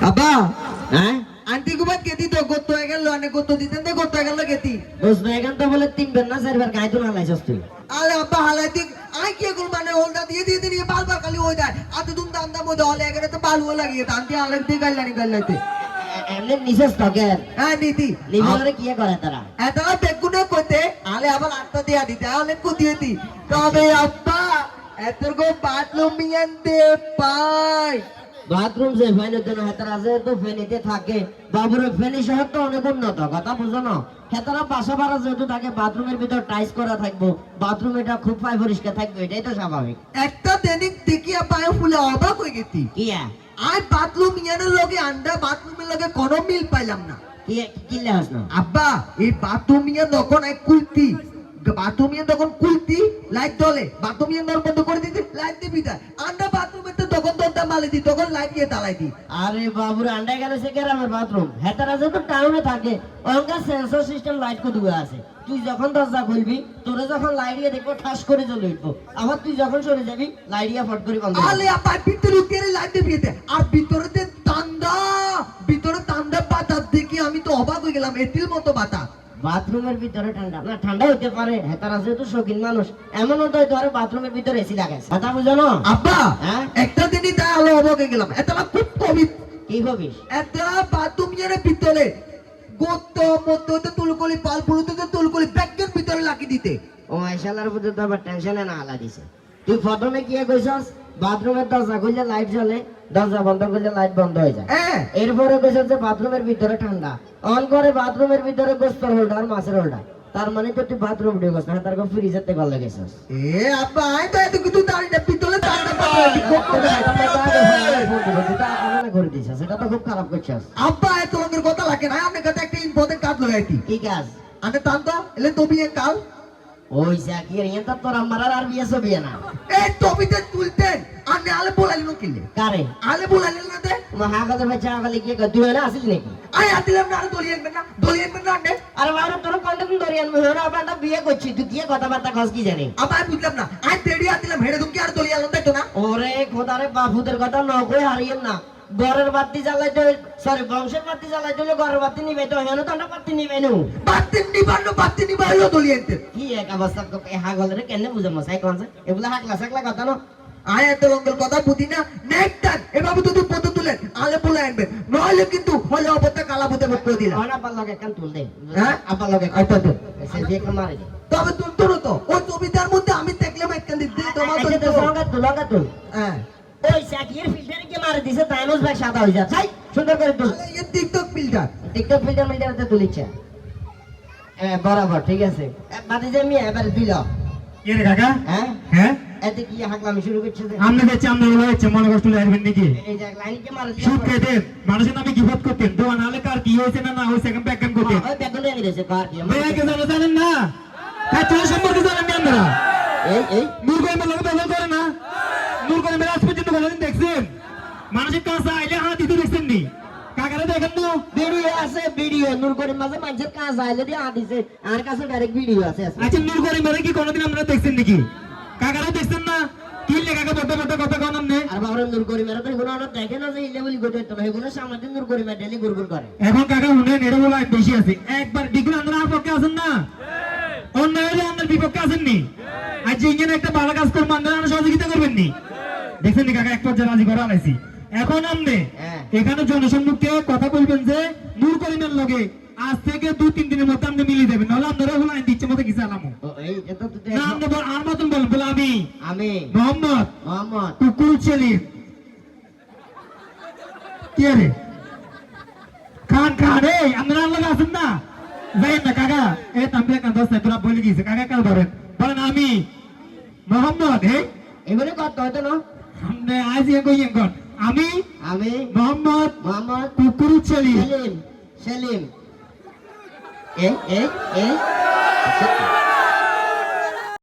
আব্বা হ্যাঁ আন্টি কুবাত গেতি তো গত হয়ে গেল অনেক গত দিতেন তো গত হয়ে গেল গেতি বুঝলো এখন তো বলে 3 বার না 4 বার গাইতো না লাইছস তুই আরে আব্বা হালাইতি আই কি করব মানে ওলটা দিয়ে দিয়ে দিয়ে বারবার খালি হয়ে যায় আত দুম দাম দাম মধ্যে হলে এখানে তো বালুও লাগিয়ে আন্টি আলাগ দিয়ে গাইলাইতে এমনি নিছস তোকে হ্যাঁ নীতি লিভারে কি করে তারা এতলা বেগুনে কইতে আলে আবার আটটা দিয়া দিতে আলে কুদিয়ে দি তবে আব্বা এতর গো বাথরুম মিয়ান দে পাই বাথরুম যে ফ্যানের জন্য হেতারা যে তো ফেনিতে থাকে বাবুর ফেনি শহর তো অনেক উন্নত কথা বুঝো না হেতারা বাসা ভাড়া যেহেতু থাকে বাথরুমের ভিতর টাইস করা থাকবো বাথরুম এটা খুব পায় পরিষ্কার থাকবে এটাই তো স্বাভাবিক একটা দেনিক দেখিয়া পায়ে ফুলে অবাক হয়ে গেছি কি আই বাথরুম ইয়ানের লগে আন্ডা বাথরুমের লগে কোনো মিল পাইলাম না কি কি লেহাস না আব্বা এই বাথরুম ইয়ান তখন এক কুলতি বাথরুম ইয়ান তখন কুলতি লাইট জ্বলে বাথরুম ইয়ান বন্ধ করে দিতে লাইট দিবি তা আন্ডা বাথরুমে তো তখন দরজা মালে দি তখন লাইট দিয়ে তালাই দি আরে বাবুর আন্ডা গেলে সে গ্রামের বাথরুম হেতারা যেহেতু টাউনে থাকে ওখানকার সেন্সর সিস্টেম লাইট কো দুয়া আছে তুই যখন দরজা খুলবি তোরে যখন লাইট দিয়ে দেখবো ঠাস করে জ্বলে উঠবো আবার তুই যখন সরে যাবি লাইট দিয়ে ফট করে বন্ধ আলে আব্বা ভিতরে উঠে লাইট দিবি আর ভিতরেতে ভিতরে তান্দা বাতাস দেখি আমি তো অবাক হয়ে গেলাম এতিল মতো বাতাস বাথরুমের ভিতরে ঠান্ডা না ঠান্ডা হইতে পারে হেতারা যেহেতু শৌখিন মানুষ এমনও তো ধরে বাথরুমের ভিতরে এসি লাগাইছে কথা বুঝো না আব্বা হ্যাঁ একটা দিনই তাই আলো অবাক হয়ে গেলাম এতলা খুব কবি কি ভাবিস এতলা বাথরুম ইয়ানের ভিতরে গোত্ত মধ্যতে তুলকলি পাল পুরুতে তুলকলি ব্যাগের ভিতরে লাগিয়ে দিতে ও আইসালার প্রতি তো আবার টেনশনে না আলা দিছে তুই প্রথমে কি কইছস বাথরুমের দরজা খুললে লাইট জ্বলে দরজা বন্ধ করলে লাইট বন্ধ হয়ে যায় হ্যাঁ এরপরে কইছস যে বাথরুমের ভিতরে ঠান্ডা অন করে বাথরুমের ভিতরে গোস্তর হোল্ডার মাছের হোল্ডার তার মানে তো তুই বাথরুম ঢুকে গেছিস না তার কো ফ্রিজের তে গল গেছিস এ আব্বা আই তো এত কিছু দাঁড়ি না ভিতরে ঠান্ডা করে দিছিস সেটা তো খুব খারাপ করছিস আব্বা এত লোকের কথা লাগে না আপনার কাছে একটা ইম্পর্টেন্ট কাজ লাগাইতি কি কাজ আনে তান্ত এলে তুমি এক কাল ওই জাকির ইয়ান তো তোর আমার আর বিয়ে ছবি না এই টপিতে তুলতেন আনে আলে বলালি না কিলে কারে আলে বলালি না দে মহাগদের বাচ্চা আগলে কি কর তুই না আসিস নাকি আই আতিলাম না দলিয়েন না আনে আরে বাবা তোর কন্টাক্ট দরিয়ান মহিলা আপনারা বিয়ে করছি তুই কি কথাবার্তা খস কি জানি আবার বুঝলাম না আই তেড়ি আতিলাম হেডে তুমি আর দলিয়াল না তো না ওরে খোদারে বাপুদের কথা ন কই হারিয়েন না ঘরের বাতি জ্বালাই তো সরি বংশের বাতি জ্বালাই দিলে ঘরের বাতি নিবে তো হেন তো বাতি নিবে নু বাতি নিবাইলো দলিয়েনতে কি এক অবস্থা এ হাগলরে কেন বুঝাম সাই কোন এগুলা হাকলা সাকলা কথা না আয় এত লঙ্গল কথা বুঝি না নেক্সট টাইম এভাবে তো তুই পদ তুলেন আলে বলে আনবে নইলে কিন্তু হলে অবস্থা কালা বুতে করে দিলাম ওনা পাল লগে কান তুল দে হ্যাঁ আপা লগে কত তো সে দিয়ে মারি দে তবে তুই তোর তো ওই ছবিটার মধ্যে আমি দেখলাম একখান দিতে তোমার তো সঙ্গে তুলঙ্গা তুল হ্যাঁ ওই সাকির ফিল্টারে কি মারি দিছে তাইনুস ভাই সাদা হই যা চাই সুন্দর করে তুল এই টিকটক ফিল্টার মিটারতে তুলিছে বরাবর ঠিক আছে বাদে যে আমি এবারে দিল কে রে কাকা হ্যাঁ হ্যাঁ এতে কি হাকলামি শুরু করছে যে আমনে দেখছি আমনে বলা হচ্ছে মনে কষ্ট লাগবেন নাকি এই যে লাইন কে মারি সুদ খেতেন মানুষের নামে গিবত করতেন দোয়া নালে কার কি হয়েছে না না হয়েছে এখন ব্যাখ্যান করতেন ওই বেগুন এনে দিয়েছে কার কি মেয়েকে জানেন না কাজ সম্পর্কে জানেন না আপনারা এই নূর করিমের লোক ব্যবহার করে না নূর করিমের আজ পর্যন্ত কোনদিন দেখছেন মানুষের কাছে আইলে হাত দিতে দেখছেন নি কাকারা দেখেন না ভিডিও আছে ভিডিও নূর করিম মাঝে মানুষের কাজ আইলে দিয়ে দিছে আর কাছে ডাইরেক্ট ভিডিও আছে আচ্ছা নূর করিমের কি কোনদিন আমরা দেখছেন নাকি কাকারা দেখছেন না কি লেখা বড় বড় কথা কোন নামে আর বাবা নূর করিমের তো এগুলো আমরা দেখে না যে ইলে বলি গতে তো এগুলো সামনে নূর করিমের ডেলি গুরগুর করে এখন কাকা উনি নেড়ে বলা বেশি আছে একবার ডিগ্রি আমরা পক্ষে আছেন না অন্য হলে আমাদের বিপক্ষে আছেন নি আজ যে ইঞ্জিন একটা ভালো কাজ করবো আমরা সহযোগিতা করবেন নি দেখছেন নি কাকা এক পর্যায়ে রাজি করা আনাইছি এখন আমনে এখানে জনসম্মুখে কথা বলবেন যে নূর করিমের লগে আজ থেকে 2-3 দিনের মধ্যে আপনি মিলিয়ে দেবেন নাহলে আপনারা হলো আইন দিচ্ছে মতো কিছু আলামো এই এটা তো না আপনি আর মতন বলেন বলে আমি মোহাম্মদ কুকুর সেলিম কি রে খান এই আপনারা লগে আছেন না যাই না কাকা এই তাম্বে কান দোস্ত তোরা বলে গিয়েছে কাকা কাল ধরেন বলেন আমি মোহাম্মদ এগুলো কত হয়তো না আপনি আজ এ কই এখন আমি মোহাম্মদ কুকুর সেলিম সেলিম এই